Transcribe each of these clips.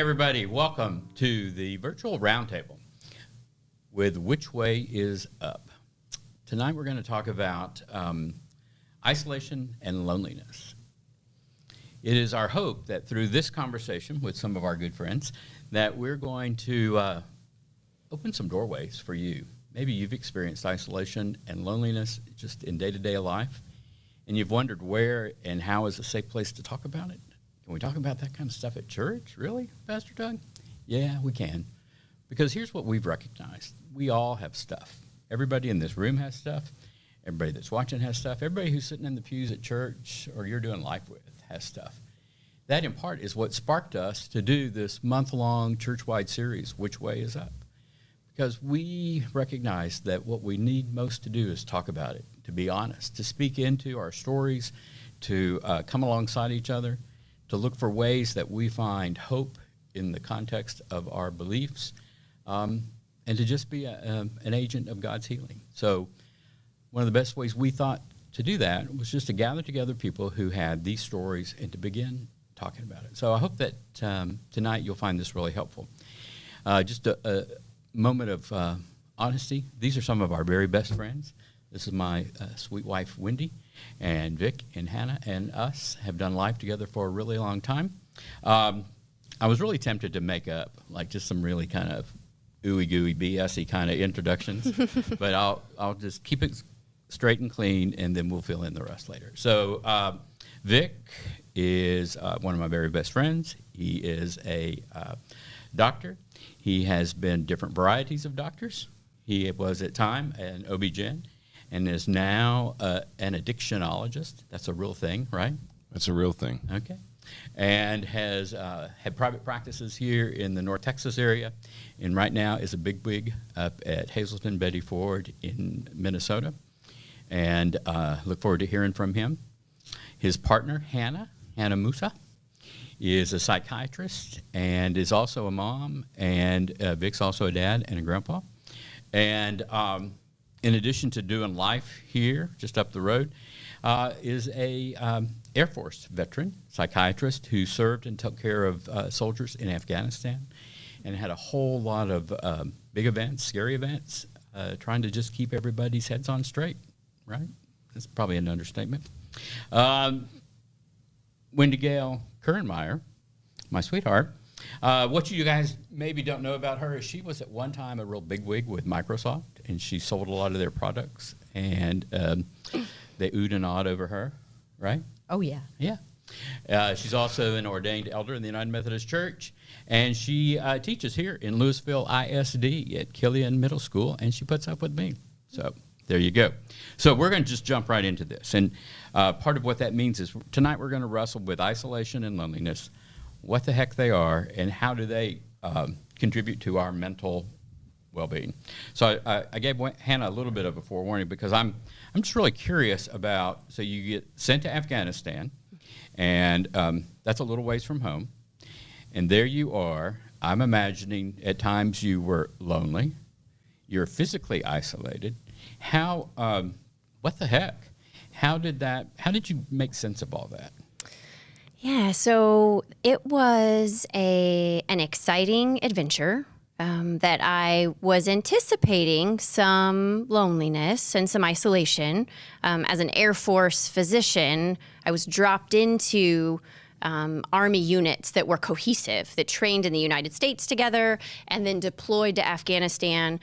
everybody. Welcome to the virtual roundtable with Which Way is Up. Tonight we're going to talk about isolation and loneliness. It is our hope that through this conversation with some of our good friends that we're going to open some doorways for you. Maybe you've experienced isolation and loneliness just in day-to-day life, and you've wondered where and how is a safe place to talk about it. Can we talk about that kind of stuff at church? Really, Pastor Doug? Yeah, we can. Because here's what we've recognized. We all have stuff. Everybody in this room has stuff. Everybody that's watching has stuff. Everybody who's sitting in the pews at church or you're doing life with has stuff. That, in part, is what sparked us to do this month-long church-wide series, Which Way is Up? Because we recognize that what we need most to do is talk about it, to be honest, to speak into our stories, to come alongside each other, to look for ways that we find hope in the context of our beliefs, and to just be an agent of God's healing. So one of the best ways we thought to do that was just to gather together people who had these stories and to begin talking about it. So I hope that tonight you'll find this really helpful. Just a moment of honesty. These are some of our very best friends. This is my sweet wife, Wendy, and Vic and Hannah and us have done life together for a really long time. I was really tempted to make up like just some really kind of ooey-gooey, BS-y kind of introductions, but I'll just keep it straight and clean, and then we'll fill in the rest later. So Vic is one of my very best friends. He is a doctor. He has been different varieties of doctors. He was at time an OB-GYN and is now an addictionologist. That's a real thing, right? That's a real thing. Okay. And has had private practices here in the North Texas area, and right now is a bigwig up at Hazleton Betty Ford in Minnesota. And look forward to hearing from him. His partner, Hannah Moussa, is a psychiatrist and is also a mom, and Vic's also a dad and a grandpa. And in addition to doing life here, just up the road, is a Air Force veteran, psychiatrist who served and took care of soldiers in Afghanistan and had a whole lot of big events, scary events, trying to just keep everybody's heads on straight, right? That's probably an understatement. Wendy Gail Curran Meyer, my sweetheart. What you guys maybe don't know about her is she was at one time a real bigwig with Microsoft, and she sold a lot of their products, and they oohed and awed over her, right? Oh, yeah. Yeah. She's also an ordained elder in the United Methodist Church, and she teaches here in Louisville ISD at Killian Middle School, and she puts up with me. So there you go. So we're going to just jump right into this, and part of what that means is tonight we're going to wrestle with isolation and loneliness, what the heck they are, and how do they contribute to our mental well-being. So I gave Hannah a little bit of a forewarning because I'm just really curious about, so you get sent to Afghanistan, and that's a little ways from home, and there you are. I'm imagining at times you were lonely, you're physically isolated. How, what the heck? How did you make sense of all that? Yeah, so it was an exciting adventure that I was anticipating some loneliness and some isolation. As an Air Force physician, I was dropped into Army units that were cohesive, that trained in the United States together and then deployed to Afghanistan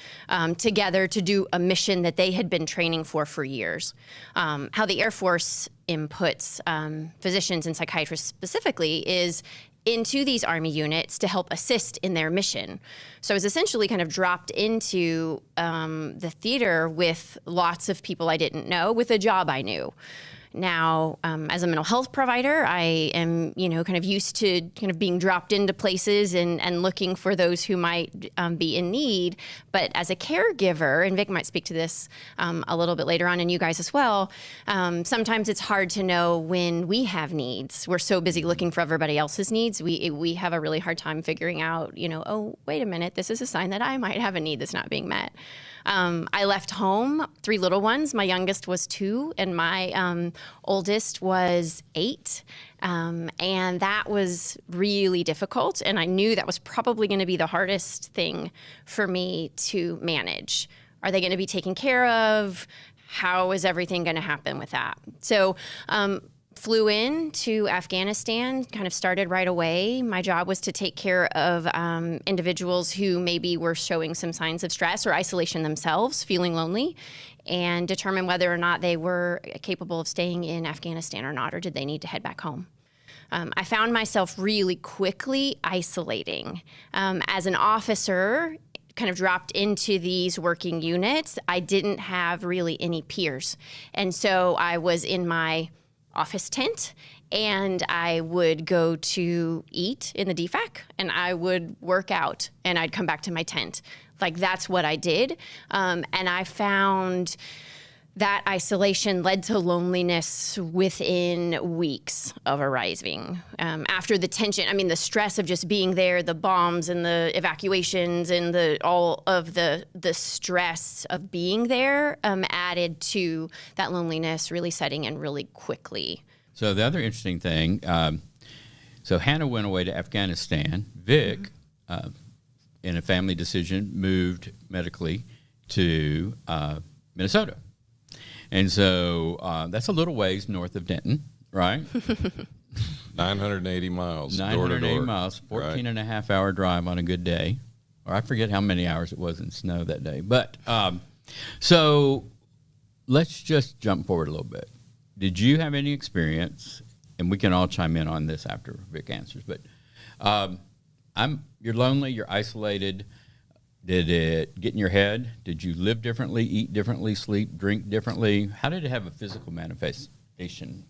together to do a mission that they had been training for years. How the Air Force inputs physicians and psychiatrists specifically is into these Army units to help assist in their mission. So I was essentially kind of dropped into the theater with lots of people I didn't know, with a job I knew. Now, as a mental health provider, I am, kind of used to kind of being dropped into places and looking for those who might be in need. But as a caregiver, and Vic might speak to this a little bit later on, and you guys as well, sometimes it's hard to know when we have needs. We're so busy looking for everybody else's needs. We have a really hard time figuring out, oh, wait a minute, this is a sign that I might have a need that's not being met. I left home, 3 little ones. My youngest was 2, and my oldest was 8. And that was really difficult. And I knew that was probably going to be the hardest thing for me to manage. Are they going to be taken care of? How is everything going to happen with that? So, flew in to Afghanistan, kind of started right away. My job was to take care of individuals who maybe were showing some signs of stress or isolation themselves, feeling lonely, and determine whether or not they were capable of staying in Afghanistan or not, or did they need to head back home. I found myself really quickly isolating. As an officer, kind of dropped into these working units, I didn't have really any peers. And so I was in my office tent, and I would go to eat in the DFAC, and I would work out, and I'd come back to my tent. Like, that's what I did. And I found that isolation led to loneliness within weeks of arriving. After the tension, the stress of just being there, the bombs and the evacuations and all of the stress of being there added to that loneliness really setting in really quickly. So the other interesting thing, so Hannah went away to Afghanistan. Vic, in a family decision, moved medically to Minnesota. And so that's a little ways north of Denton, right? 980 miles. 980 door to door. miles, 14 and a half hour drive on a good day. Or I forget how many hours it was in snow that day. But so let's just jump forward a little bit. Did you have any experience, and we can all chime in on this after Vic answers, but you're lonely, you're isolated. Did it get in your head? Did you live differently, eat differently, sleep, drink differently? How did it have a physical manifestation,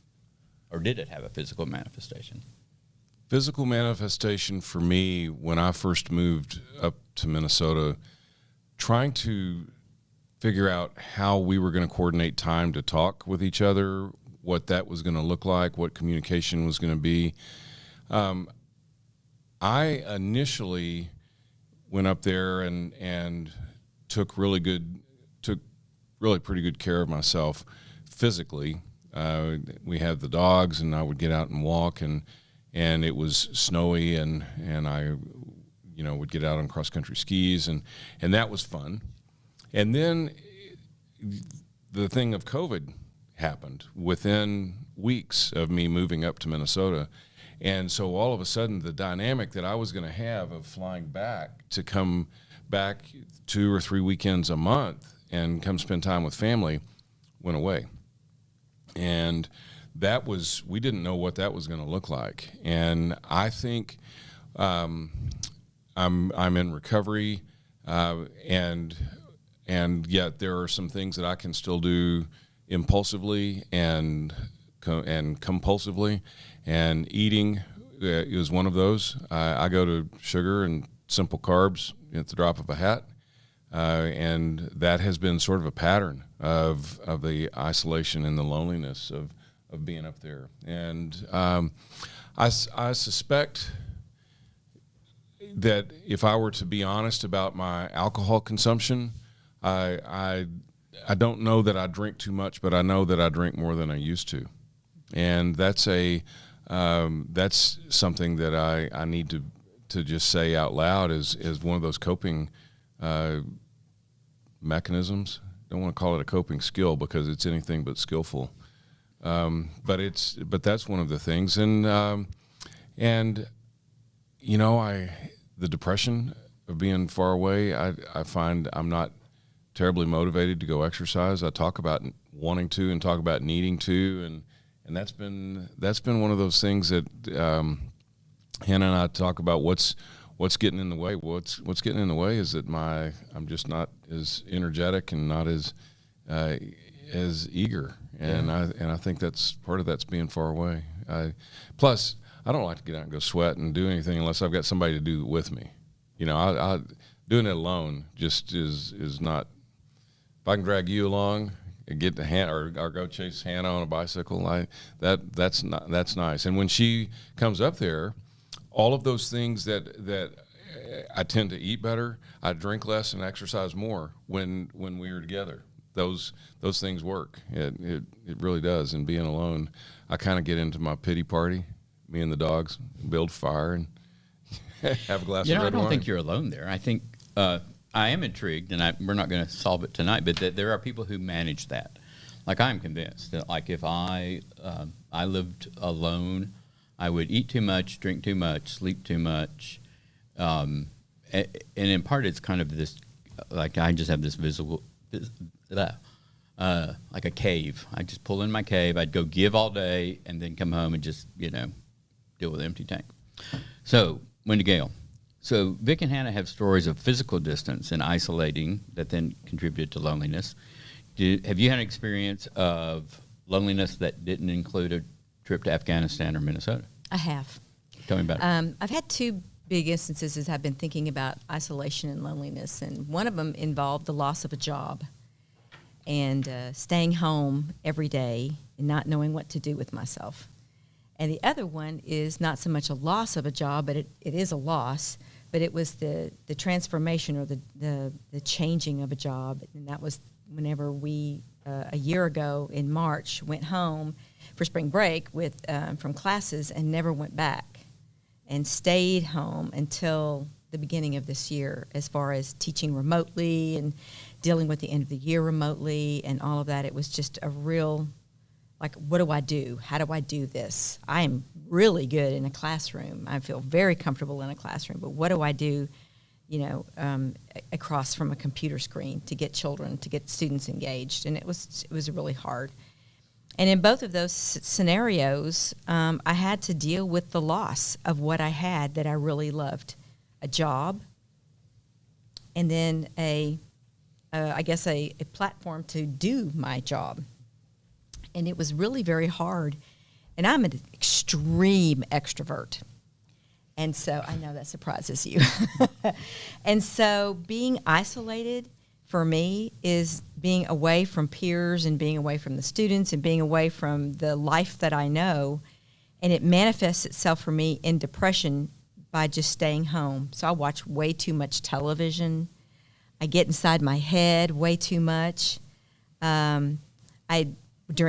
or did it have a physical manifestation? Physical manifestation for me, when I first moved up to Minnesota, trying to figure out how we were going to coordinate time to talk with each other, what that was going to look like, what communication was going to be. I initially went up there and took really pretty good care of myself physically. We had the dogs, and I would get out and walk, and it was snowy, and I, would get out on cross country skis, and that was fun. And then the thing of COVID happened within weeks of me moving up to Minnesota. And so all of a sudden, the dynamic that I was going to have of flying back to come back 2 or 3 weekends a month and come spend time with family went away. And we didn't know what that was going to look like. And I think I'm in recovery, and yet there are some things that I can still do impulsively and compulsively. And eating is one of those. I go to sugar and simple carbs at the drop of a hat, and that has been sort of a pattern of the isolation and the loneliness of being up there. And I suspect that if I were to be honest about my alcohol consumption, I don't know that I drink too much, but I know that I drink more than I used to, and that's something that I need to just say out loud is one of those coping mechanisms. Don't want to call it a coping skill because it's anything but skillful, but that's one of the things. And the depression of being far away, I find I'm not terribly motivated to go exercise. I talk about wanting to and talk about needing to, and that's been one of those things that Hannah and I talk about. What's getting in the way? What's getting in the way is that I'm just not as energetic and not as eager, and I think that's part of that's being far away. Plus, I don't like to get out and go sweat and do anything unless I've got somebody to do it with me. I doing it alone just is not. If I can drag you along and get to Hannah or go chase Hannah on a bicycle, that's nice. And when she comes up there, all of those things that I tend to eat better. I drink less and exercise more when we are together. Those things work. It really does. And being alone, I kind of get into my pity party. Me and the dogs build fire and have a glass of red wine. I don't think you're alone there. I think I am intrigued, and we're not going to solve it tonight, but that there are people who manage that. Like, I'm convinced that, like, if I lived alone, I would eat too much, drink too much, sleep too much. And in part, it's kind of this, like, I just have this like a cave. I just pull in my cave. I'd go give all day and then come home and just, deal with an empty tank. So, Wendy, Gail. So Vic and Hannah have stories of physical distance and isolating that then contributed to loneliness. Have you had an experience of loneliness that didn't include a trip to Afghanistan or Minnesota? I have. Tell me about it. I've had two big instances as I've been thinking about isolation and loneliness, and one of them involved the loss of a job and staying home every day and not knowing what to do with myself. And the other one is not so much a loss of a job, but it is a loss, but it was the transformation or the changing of a job. And that was whenever we, a year ago in March, went home for spring break from classes and never went back and stayed home until the beginning of this year, as far as teaching remotely and dealing with the end of the year remotely and all of that. It was just a real, like, what do I do? How do I do this? I am really good in a classroom. I feel very comfortable in a classroom, but what do I do, across from a computer screen to get students engaged? And it was really hard. And in both of those scenarios, I had to deal with the loss of what I had that I really loved. A job, and then a platform to do my job. And it was really very hard. And I'm an extreme extrovert. And so I know that surprises you. And so being isolated for me is being away from peers and being away from the students and being away from the life that I know. And it manifests itself for me in depression by just staying home. So I watch way too much television. I get inside my head way too much. During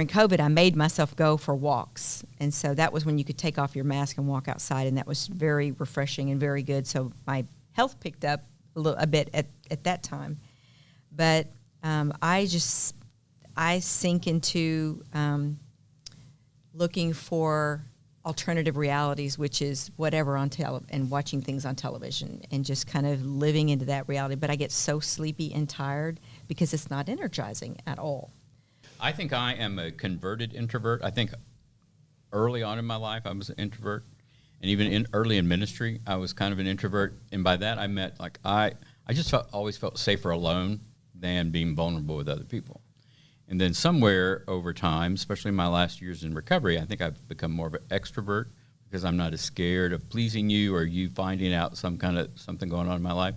COVID, I made myself go for walks. And so that was when you could take off your mask and walk outside, and that was very refreshing and very good. So my health picked up a bit at that time. But I sink into looking for alternative realities, which is whatever and watching things on television and just kind of living into that reality. But I get so sleepy and tired because it's not energizing at all. I think I am a converted introvert. I think early on in my life I was an introvert, and even early in ministry I was kind of an introvert. And by that I meant, like, I just always felt safer alone than being vulnerable with other people. And then somewhere over time, especially in my last years in recovery, I think I've become more of an extrovert because I'm not as scared of pleasing you or you finding out something going on in my life.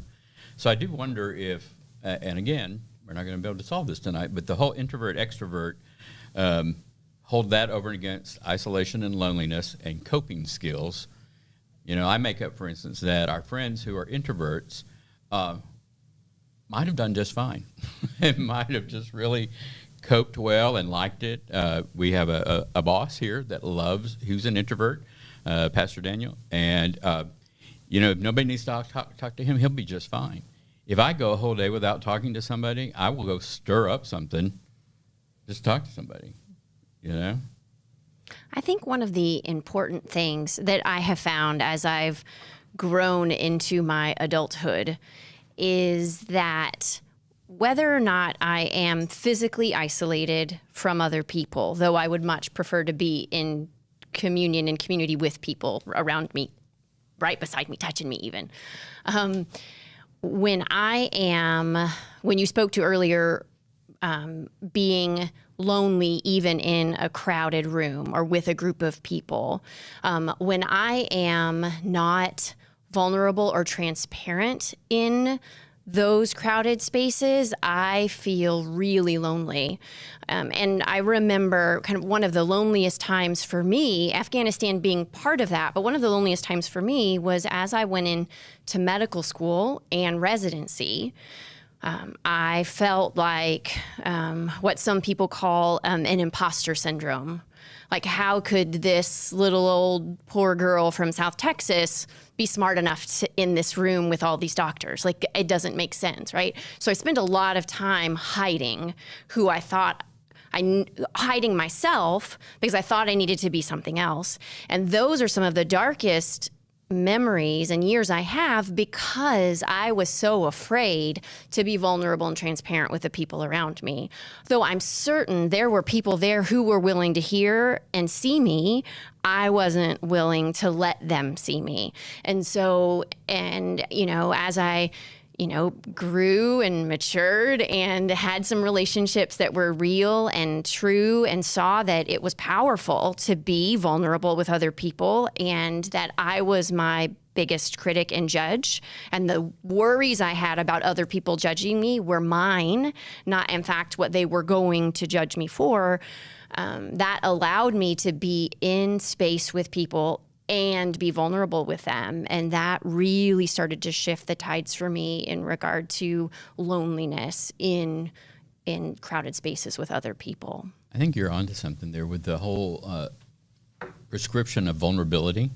So I do wonder if, and again, we're not going to be able to solve this tonight, but the whole introvert-extrovert, hold that over against isolation and loneliness and coping skills. I make up, for instance, that our friends who are introverts might have done just fine. It might have just really coped well and liked it. We have a boss here that who's an introvert, Pastor Daniel, and if nobody needs to talk to him, he'll be just fine. If I go a whole day without talking to somebody, I will go stir up something, just talk to somebody, I think one of the important things that I have found as I've grown into my adulthood is that whether or not I am physically isolated from other people, though I would much prefer to be in communion and community with people around me, right beside me, touching me even. When you spoke to earlier, being lonely even in a crowded room or with a group of people, when I am not vulnerable or transparent in those crowded spaces, I feel really lonely. And I remember kind of one of the loneliest times for me, Afghanistan being part of that, but one of the loneliest times for me was as I went into medical school and residency. I felt like what some people call an imposter syndrome. Like, how could this little old poor girl from South Texas be smart enough to in this room with all these doctors? Like, it doesn't make sense, right? So I spent a lot of time hiding who I thought hiding myself because I thought I needed to be something else. And those are some of the darkest memories and years I have because I was so afraid to be vulnerable and transparent with the people around me. Though I'm certain there were people there who were willing to hear and see me, I wasn't willing to let them see me. And so, as I grew and matured and had some relationships that were real and true and saw that it was powerful to be vulnerable with other people and that I was my biggest critic and judge. And the worries I had about other people judging me were mine, not in fact what they were going to judge me for. That allowed me to be in space with people and be vulnerable with them. And that really started to shift the tides for me in regard to loneliness in crowded spaces with other people. I think you're onto something there with the whole prescription of vulnerability.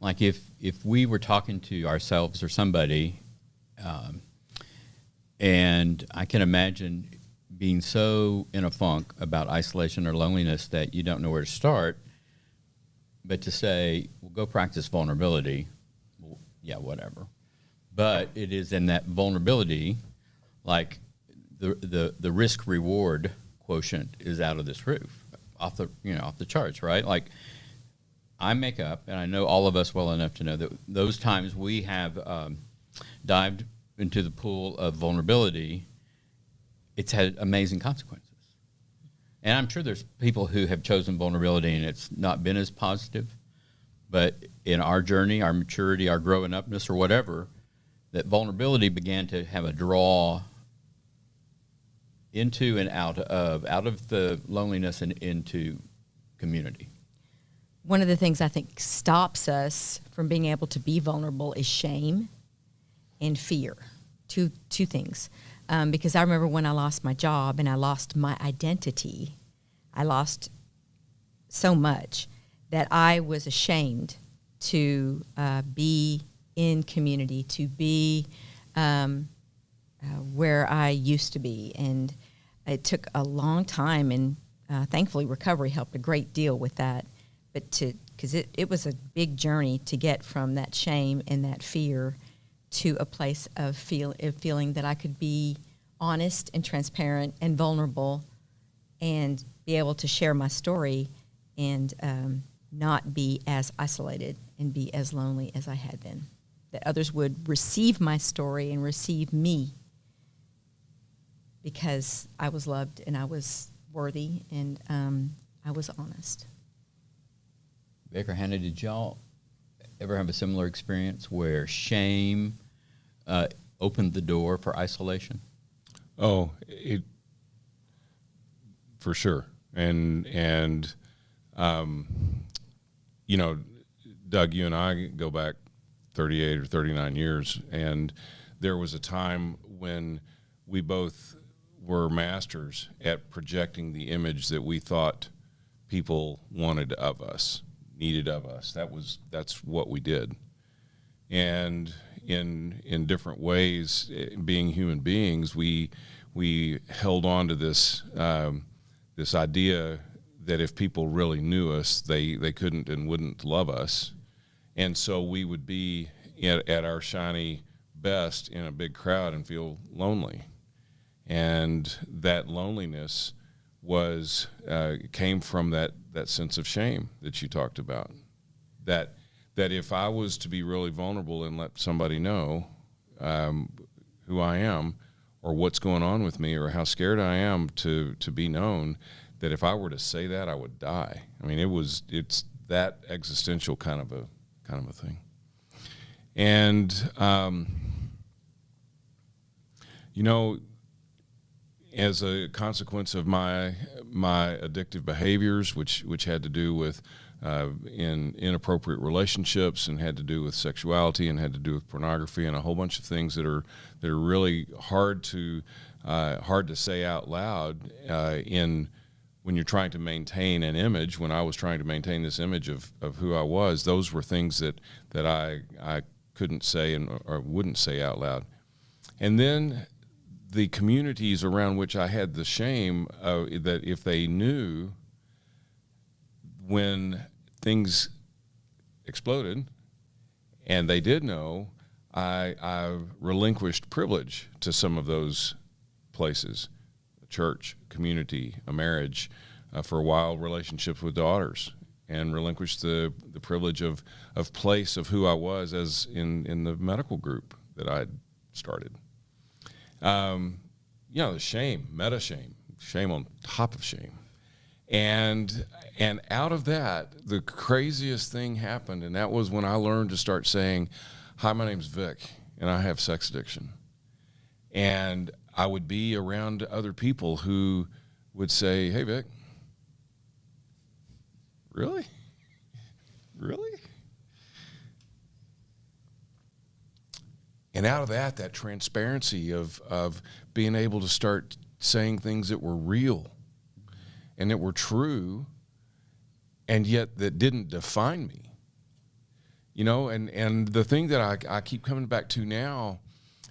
Like if we were talking to ourselves or somebody, and I can imagine being so in a funk about isolation or loneliness that you don't know where to start, but to say, well, go practice vulnerability, well, yeah, whatever. But it is in that vulnerability, like the risk reward quotient is out of this roof, off the charts, right? Like I make up, and I know all of us well enough to know that those times we have dived into the pool of vulnerability, it's had amazing consequences. And I'm sure there's people who have chosen vulnerability and it's not been as positive. But in our journey, our maturity, our growing upness or whatever, that vulnerability began to have a draw into and out of the loneliness and into community. One of the things I think stops us from being able to be vulnerable is shame and fear. Two things. Because I remember when I lost my job and I lost my identity, I lost so much that I was ashamed to be in community, to be where I used to be. And it took a long time, and thankfully recovery helped a great deal with that. But because it was a big journey to get from that shame and that fear to a place of feeling that I could be honest and transparent and vulnerable and be able to share my story and not be as isolated and be as lonely as I had been. That others would receive my story and receive me because I was loved and I was worthy and I was honest. Vic or Hannah, did y'all ever have a similar experience where shame opened the door for isolation? Oh, it for sure. And Doug, you and I go back 38 or 39 years, and there was a time when we both were masters at projecting the image that we thought people wanted of us, needed of us. That's what we did. And in different ways, being human beings, we held on to this this idea that if people really knew us, they couldn't and wouldn't love us. And so we would be at our shiny best in a big crowd and feel lonely. And that loneliness came from that sense of shame that you talked about. That if I was to be really vulnerable and let somebody know who I am or what's going on with me or how scared I am to be known, that if I were to say that, I would die. I mean, it's that existential kind of a thing. And You know, as a consequence of my addictive behaviors, which had to do with in inappropriate relationships, and had to do with sexuality, and had to do with pornography, and a whole bunch of things that are really hard to say out loud when you're trying to maintain an image. When I was trying to maintain this image of who I was, those were things that I couldn't say or wouldn't say out loud. And then the communities around which I had the shame that if they knew when things exploded, and they did know, I relinquished privilege to some of those places, a church, community, a marriage, for a while relationships with daughters, and relinquished the privilege of place of who I was as in the medical group that I'd started. The shame, meta shame on top of shame. And out of that, the craziest thing happened, and that was when I learned to start saying, "Hi, my name's Vic, and I have sex addiction." And I would be around other people who would say, "Hey, Vic, really? Really?" And out of that transparency of being able to start saying things that were real and that were true, and yet that didn't define me. And the thing that I keep coming back to now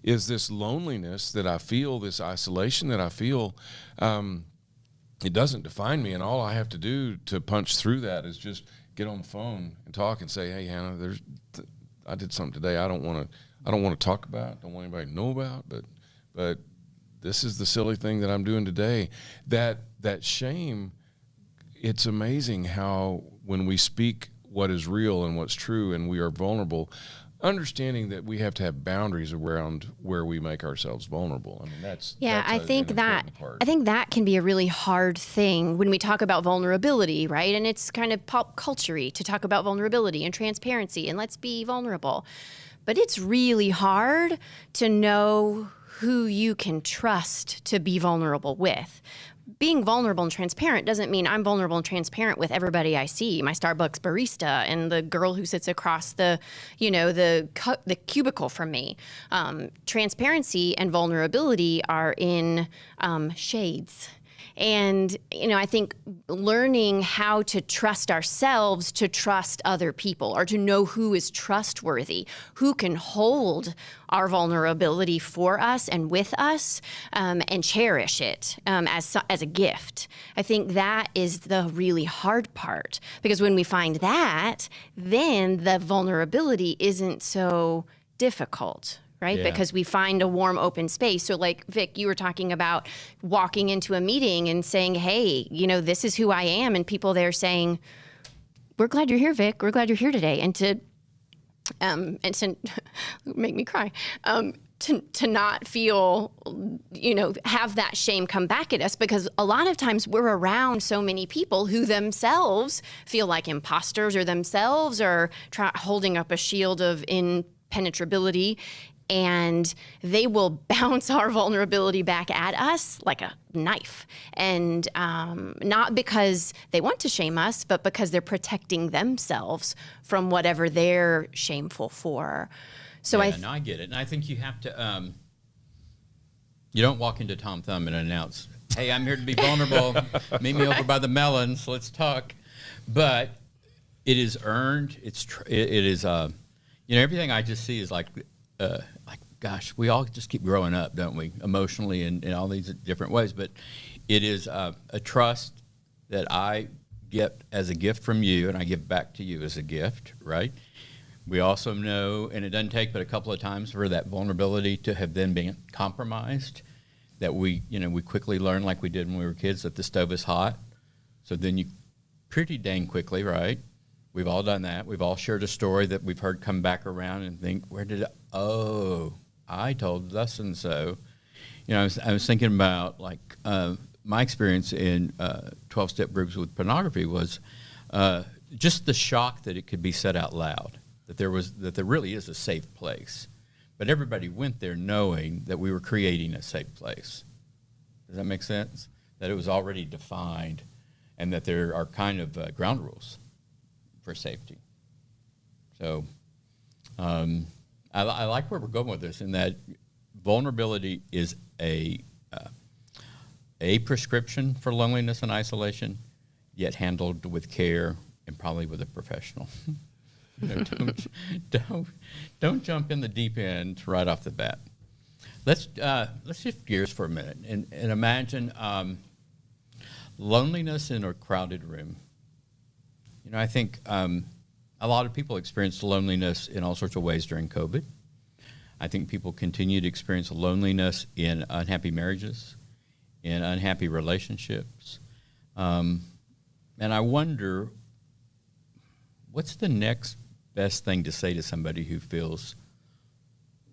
is this loneliness that I feel, this isolation that I feel. It doesn't define me, and all I have to do to punch through that is just get on the phone and talk and say, "Hey, Hannah, I did something today I don't want to talk about, don't want anybody to know about, but this is the silly thing that I'm doing today." That shame, it's amazing how when we speak what is real and what's true, and we are vulnerable, understanding that we have to have boundaries around where we make ourselves vulnerable. I mean, that's I think an that important part. I think that can be a really hard thing when we talk about vulnerability, right? And it's kind of pop culture-y to talk about vulnerability and transparency and let's be vulnerable. But it's really hard to know who you can trust to be vulnerable with. Being vulnerable and transparent doesn't mean I'm vulnerable and transparent with everybody I see, my Starbucks barista and the girl who sits across the cubicle from me. Transparency and vulnerability are in shades. And, I think learning how to trust ourselves to trust other people, or to know who is trustworthy, who can hold our vulnerability for us and with us, and cherish it as a gift. I think that is the really hard part, because when we find that, then the vulnerability isn't so difficult. Right? Yeah. Because we find a warm, open space. So like, Vic, you were talking about walking into a meeting and saying, "Hey, this is who I am." And people there saying, "We're glad you're here, Vic. We're glad you're here today." And to make me cry, to not feel, have that shame come back at us, because a lot of times we're around so many people who themselves feel like imposters, or themselves are holding up a shield of impenetrability. And they will bounce our vulnerability back at us like a knife. And not because they want to shame us, but because they're protecting themselves from whatever they're shameful for. So I get it. And I think you have to, you don't walk into Tom Thumb and announce, "Hey, I'm here to be vulnerable. Meet me over by the melons. Let's talk." But it is earned. It is, everything I just see is like, gosh, we all just keep growing up, don't we? Emotionally and in all these different ways. But it is a trust that I get as a gift from you, and I give back to you as a gift, right? We also know, and it doesn't take but a couple of times for that vulnerability to have then been compromised, that we quickly learn, like we did when we were kids, that the stove is hot. So then you pretty dang quickly, right? We've all done that. We've all shared a story that we've heard come back around and think, I told thus and so. I was thinking about my experience in 12-step groups with pornography was just the shock that it could be said out loud, that there really is a safe place. but everybody went there knowing that we were creating a safe place. Does that make sense? That it was already defined, and that there are kind of ground rules for safety. So I like where we're going with this, in that vulnerability is a prescription for loneliness and isolation, yet handled with care and probably with a professional. Don't jump in the deep end right off the bat. Let's shift gears for a minute and imagine loneliness in a crowded room. I think a lot of people experienced loneliness in all sorts of ways during COVID. I think people continue to experience loneliness in unhappy marriages, in unhappy relationships. And I wonder, what's the next best thing to say to somebody who feels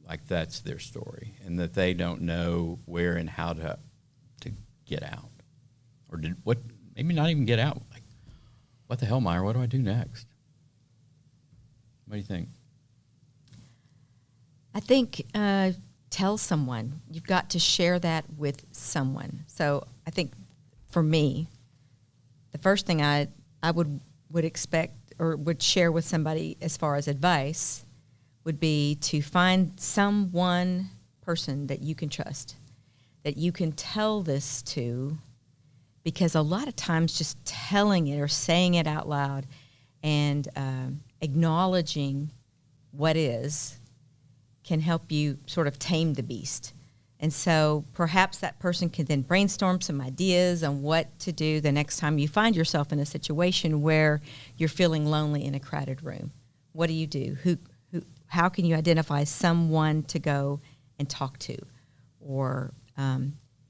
like that's their story and that they don't know where and how to get out? Or maybe not even get out. Like, what the hell, Meyer? What do I do next? What do you think? I think tell someone. You've got to share that with someone. So I think for me, the first thing I would expect or would share with somebody as far as advice would be to find someone person that you can trust, that you can tell this to, because a lot of times just telling it or saying it out loud and acknowledging what is can help you sort of tame the beast. And so perhaps that person can then brainstorm some ideas on what to do the next time you find yourself in a situation where you're feeling lonely in a crowded room. What do you do? How can you identify someone to go and talk to, or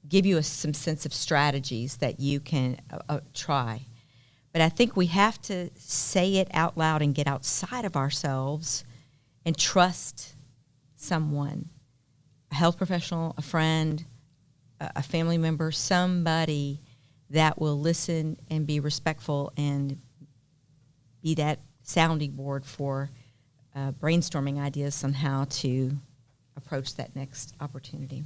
give you some sense of strategies that you can try? But I think we have to say it out loud and get outside of ourselves and trust someone, a health professional, a friend, a family member, somebody that will listen and be respectful and be that sounding board for brainstorming ideas on how to approach that next opportunity.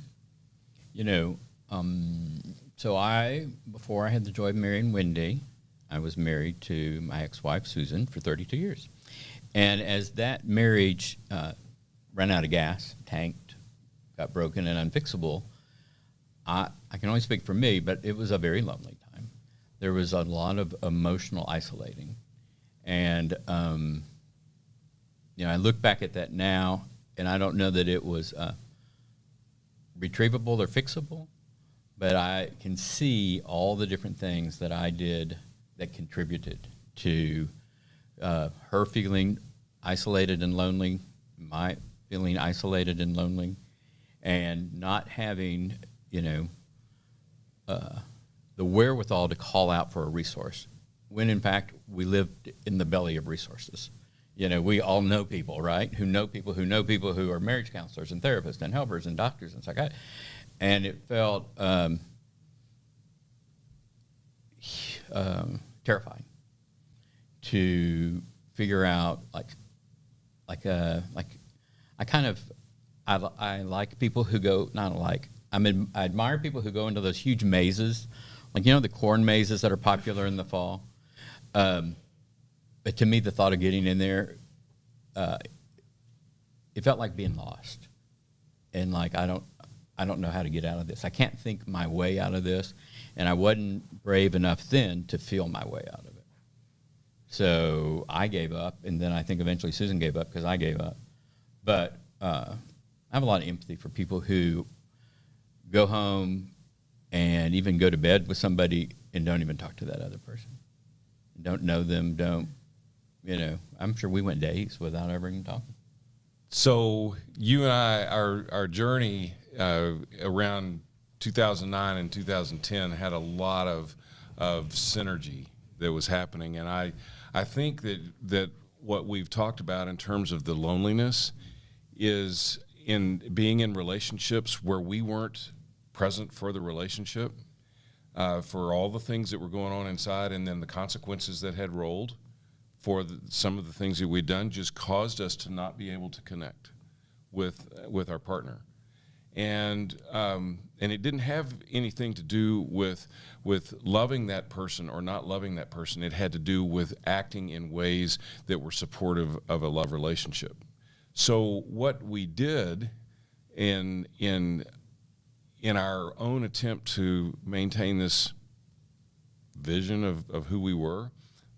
So before I had the joy of marrying Wendy, I was married to my ex-wife, Susan, for 32 years. And as that marriage ran out of gas, tanked, got broken and unfixable, I can only speak for me, but it was a very lonely time. There was a lot of emotional isolating. And, I look back at that now, and I don't know that it was retrievable or fixable, but I can see all the different things that I did that contributed to her feeling isolated and lonely, my feeling isolated and lonely, and not having, the wherewithal to call out for a resource, when in fact we lived in the belly of resources. We all know people, right, who know people who are marriage counselors and therapists and helpers and doctors and psychiatrists. And it felt terrifying to figure out, I like people who go, I admire people who go into those huge mazes, the corn mazes that are popular in the fall. But to me, the thought of getting in there, it felt like being lost. And I don't know how to get out of this. I can't think my way out of this. And I wasn't brave enough then to feel my way out of it. So I gave up, and then I think eventually Susan gave up because I gave up. But I have a lot of empathy for people who go home and even go to bed with somebody and don't even talk to that other person. Don't know them, I'm sure we went days without ever even talking. So you and I, our journey around 2009 and 2010 had a lot of synergy that was happening. And I think that what we've talked about in terms of the loneliness is in being in relationships where we weren't present for the relationship, for all the things that were going on inside, and then the consequences that had rolled for some of the things that we'd done just caused us to not be able to connect. with our partner. And it didn't have anything to do with loving that person or not loving that person. It had to do with acting in ways that were supportive of a love relationship. So what we did in our own attempt to maintain this vision of who we were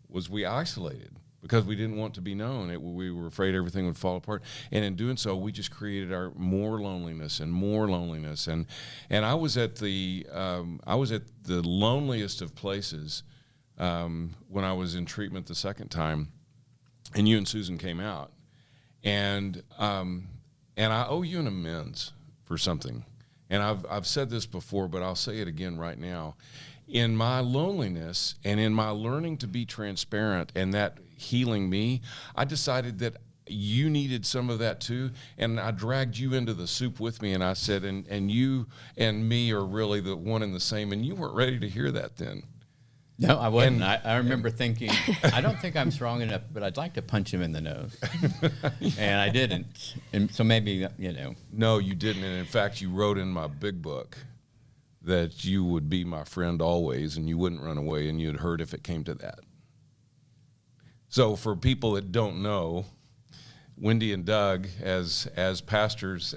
was we isolated, because we didn't want to be known. We were afraid everything would fall apart. And in doing so, we just created more loneliness. And I was at the loneliest of places when I was in treatment the second time, and you and Susan came out. And I owe you an amends for something. And I've said this before, but I'll say it again right now. In my loneliness and in my learning to be transparent and that healing me, I decided that you needed some of that too, and I dragged you into the soup with me, and I said, and you and me are really the one and the same, and you weren't ready to hear that then. No, I wasn't. I remember thinking, I don't think I'm strong enough, but I'd like to punch him in the nose. And I didn't. And so maybe, No, you didn't, and in fact, you wrote in my big book that you would be my friend always, and you wouldn't run away, and you'd hurt if it came to that. So for people that don't know, Wendy and Doug, as pastors,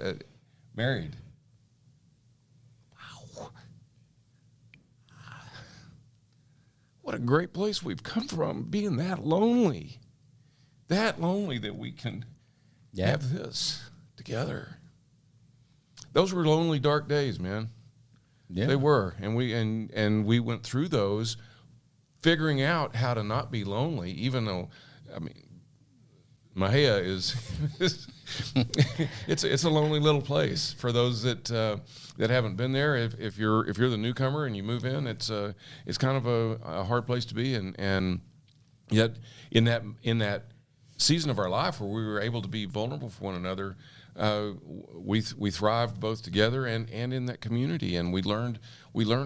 married. Wow. What a great place we've come from, being that lonely that we can have this together. Those were lonely, dark days, man. Yeah. They were, and we went through those, figuring out how to not be lonely, even though, Mahia is it's a lonely little place for those that haven't been there. If you're the newcomer and you move in, it's kind of a hard place to be, and yet in that season of our life where we were able to be vulnerable for one another, we thrived both together and in that community, and we learned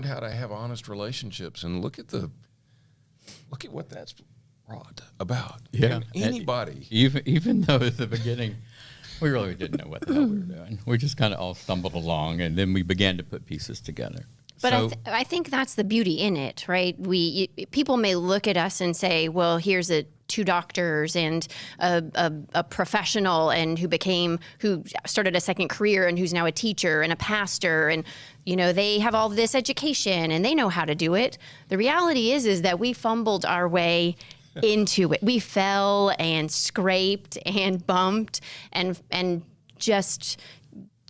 how to have honest relationships. And look at what that's brought about. Yeah, anybody. Even though at the beginning we really didn't know what the hell we were doing, we just kind of all stumbled along, and then we began to put pieces together. But I think that's the beauty in it, right? People may look at us and say, "Well, here's two doctors and a professional, and who started a second career and who's now a teacher and a pastor, and they have all this education and they know how to do it." The reality is that we fumbled our way into it. We fell and scraped and bumped and just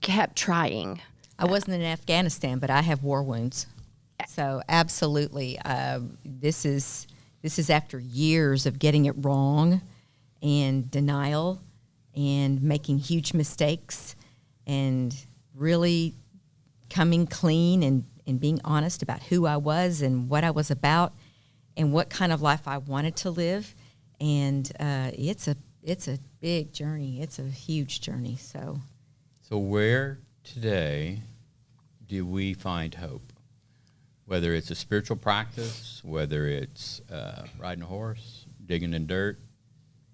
kept trying. I wasn't in Afghanistan, but I have war wounds. So absolutely, this is after years of getting it wrong and denial and making huge mistakes and really coming clean and being honest about who I was and what I was about and what kind of life I wanted to live. And it's a big journey. It's a huge journey. So where today do we find hope? Whether it's a spiritual practice, whether it's riding a horse, digging in dirt,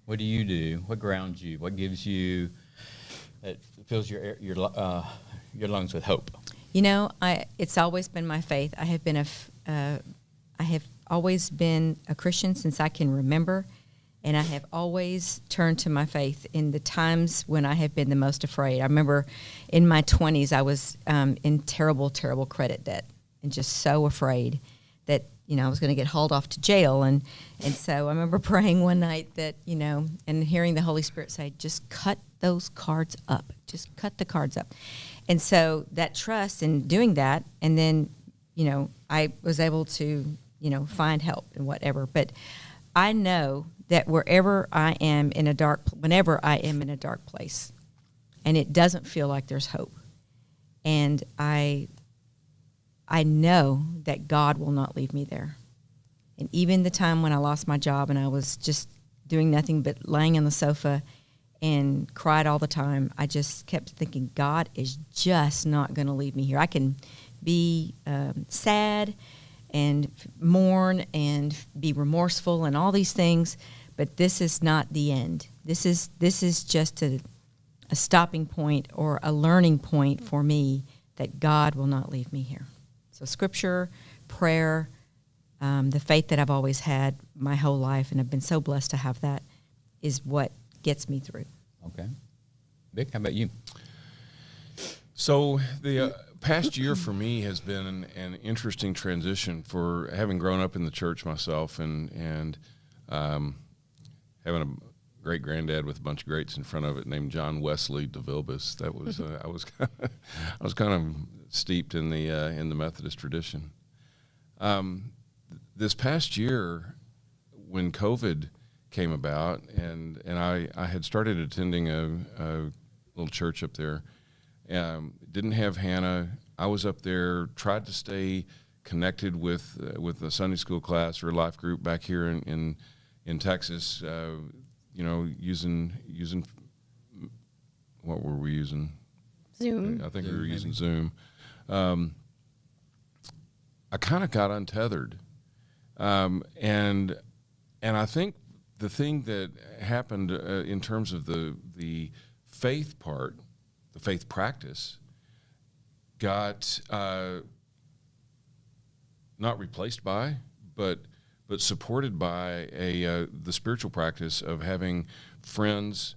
what do you do? What grounds you? What gives you, that fills your lungs with hope? It's always been my faith. I have always been a Christian since I can remember, and I have always turned to my faith in the times when I have been the most afraid. I remember in my 20s, I was in terrible, terrible credit debt and just so afraid that, I was going to get hauled off to jail. And so I remember praying one night that, and hearing the Holy Spirit say, just cut those cards up. Just cut the cards up. And so that trust in doing that, and then, I was able to, find help and whatever. But I know that whenever I am in a dark place, and it doesn't feel like there's hope, and I know that God will not leave me there. And even the time when I lost my job and I was just doing nothing but laying on the sofa and cried all the time, I just kept thinking, God is just not going to leave me here. I can be sad and mourn and be remorseful and all these things, but this is not the end. This is just a stopping point or a learning point for me that God will not leave me here. So Scripture, prayer, the faith that I've always had my whole life, and I've been so blessed to have that, is what gets me through. Okay. Vic, how about you? So the past year for me has been an interesting transition for having grown up in the church myself and having a great granddad with a bunch of greats in front of it named John Wesley DeVilbiss. That was I was kind of steeped in the Methodist tradition. This past year, when COVID came about, and I had started attending a little church up there. Didn't have Hannah. I was up there, tried to stay connected with a Sunday school class or a life group back here in Texas. Using what were we using? Zoom. I think Zoom, we were maybe. using Zoom. I kind of got untethered, and I think the thing that happened in terms of the faith part, the faith practice, got not replaced by, but supported by the spiritual practice of having friends,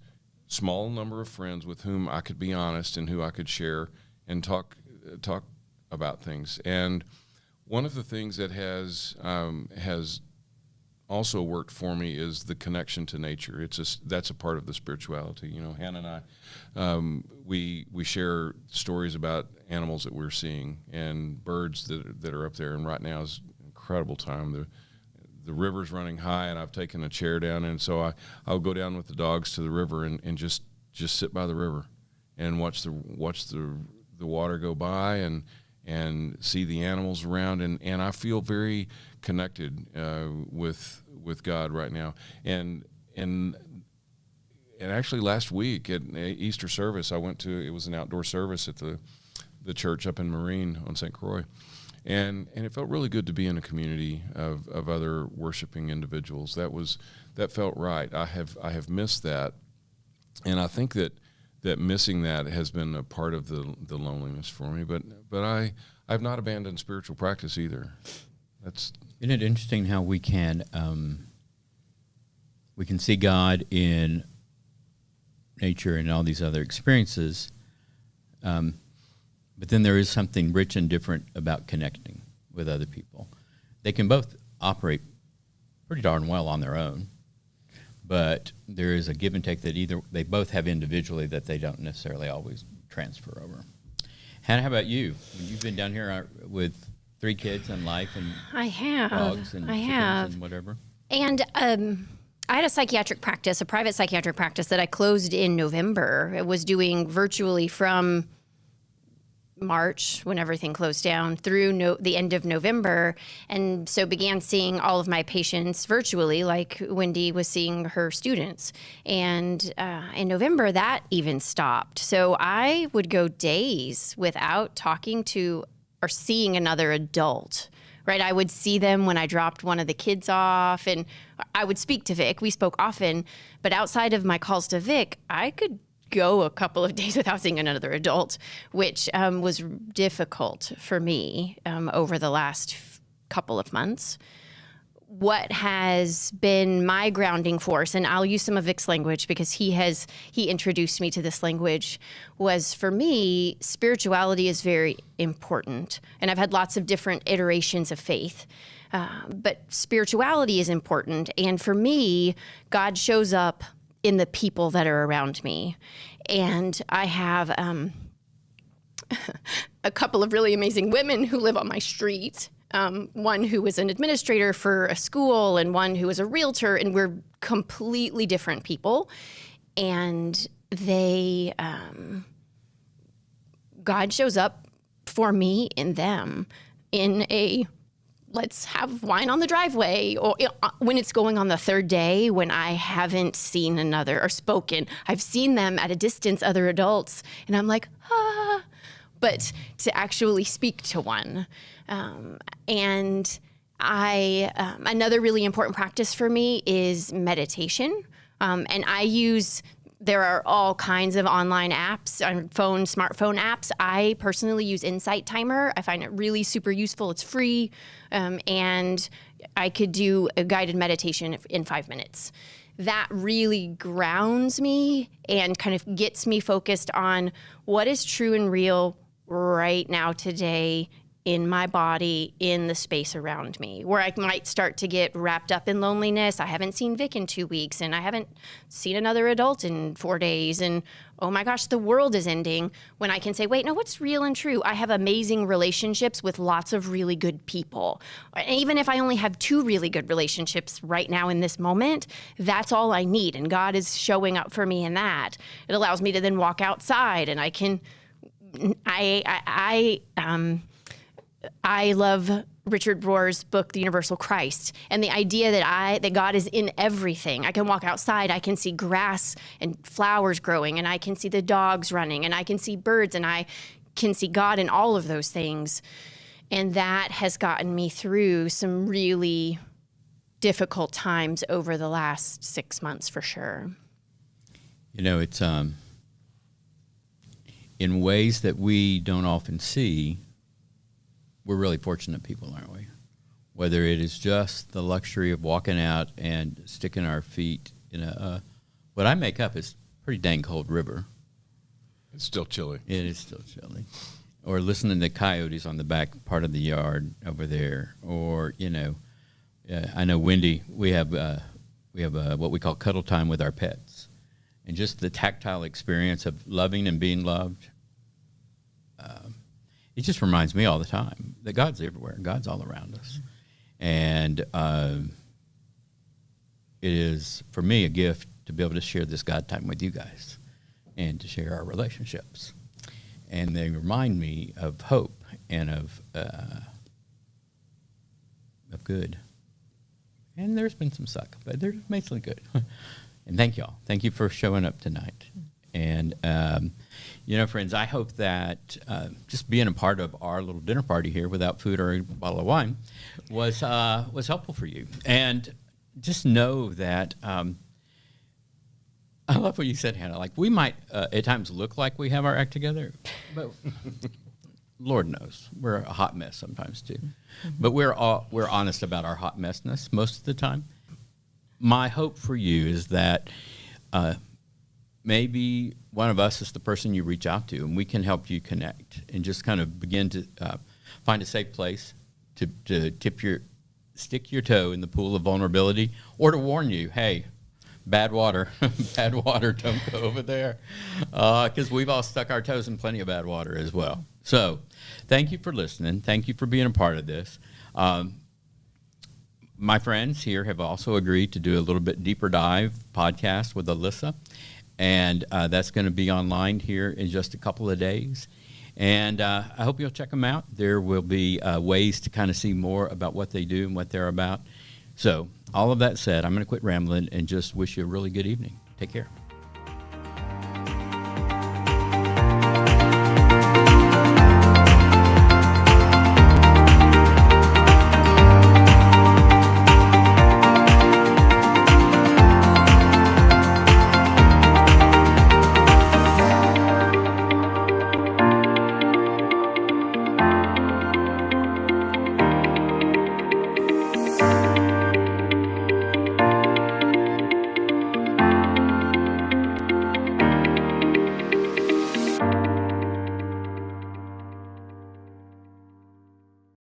small number of friends with whom I could be honest and who I could share and talk about things. And one of the things that has also worked for me is the connection to nature. That's a part of the spirituality. Hannah and I, we share stories about animals that we're seeing and birds that are up there. And right now is an incredible time. The river's running high, and I've taken a chair down, and so I'll go down with the dogs to the river and just sit by the river and watch the water go by and see the animals around, and I feel very connected with God right now. And actually last week at Easter service, I went to, it was an outdoor service at the church up in Marine on St. Croix. And it felt really good to be in a community of other worshiping individuals. That felt right. I have missed that, and I think that missing that has been a part of the loneliness for me. But I've not abandoned spiritual practice either. Isn't it interesting how we can see God in nature and all these other experiences, but then there is something rich and different about connecting with other people. They can both operate pretty darn well on their own, but there is a give and take that they both have individually that they don't necessarily always transfer over. Hannah, how about you? You've been down here with 3 kids and life and I have. dogs and chickens and whatever. And I had a psychiatric practice, a private psychiatric practice that I closed in November. I was doing virtually from March, when everything closed down, through the end of November, and so began seeing all of my patients virtually, like Wendy was seeing her students. And in November, that even stopped. So I would go days without talking to or seeing another adult. Right, I would see them when I dropped one of the kids off, and I would speak to Vic. We spoke often, but outside of my calls to Vic, I could go a couple of days without seeing another adult, which was difficult for me over the last couple of months. What has been my grounding force, and I'll use some of Vic's language because he introduced me to this language, was for me, spirituality is very important. And I've had lots of different iterations of faith. But spirituality is important. And for me, God shows up in the people that are around me. And I have a couple of really amazing women who live on my street. One who was an administrator for a school and one who was a realtor, and we're completely different people. And they, God shows up for me in them in a let's have wine on the driveway, or when it's going on the 3rd day, when I haven't seen another or spoken. I've seen them at a distance, other adults, and I'm like, but to actually speak to one. And another really important practice for me is meditation. And I use there are all kinds of online apps, smartphone apps. I personally use Insight Timer. I find it really super useful. It's free, and I could do a guided meditation in 5 minutes. That really grounds me and kind of gets me focused on what is true and real right now today in my body, in the space around me, where I might start to get wrapped up in loneliness. I haven't seen Vic in 2 weeks, and I haven't seen another adult in 4 days, and oh my gosh, the world is ending, when I can say, wait, no, what's real and true? I have amazing relationships with lots of really good people. And even if I only have 2 really good relationships right now in this moment, that's all I need, and God is showing up for me in that. It allows me to then walk outside, and I love Richard Rohr's book, The Universal Christ, and the idea that God is in everything. I can walk outside, I can see grass and flowers growing, and I can see the dogs running, and I can see birds, and I can see God in all of those things. And that has gotten me through some really difficult times over the last 6 months for sure. You know, it's in ways that we don't often see. We're really fortunate people, aren't we? Whether it is just the luxury of walking out and sticking our feet in what I make up is pretty dang cold river. It's still chilly. It is still chilly. Or listening to coyotes on the back part of the yard over there. Or, I know Wendy, we have what we call cuddle time with our pets. And just the tactile experience of loving and being loved. It just reminds me all the time that God's everywhere. God's all around us. And it is, for me, a gift to be able to share this God time with you guys and to share our relationships. And they remind me of hope and of good. And there's been some suck, but they're mostly good. And thank y'all. Thank you for showing up tonight. And, friends, I hope that just being a part of our little dinner party here without food or a bottle of wine was helpful for you. And just know that I love what you said, Hannah. Like, we might at times look like we have our act together, but Lord knows we're a hot mess sometimes too. Mm-hmm. But we're honest about our hot messness most of the time. My hope for you is that maybe one of us is the person you reach out to, and we can help you connect and just kind of begin to find a safe place to stick your toe in the pool of vulnerability, or to warn you, hey, bad water, don't go over there, because we've all stuck our toes in plenty of bad water as well. So thank you for listening. Thank you for being a part of this. My friends here have also agreed to do a little bit deeper dive podcast with Alyssa. And that's going to be online here in just a couple of days. And I hope you'll check them out. There will be ways to kind of see more about what they do and what they're about. So all of that said, I'm going to quit rambling and just wish you a really good evening. Take care.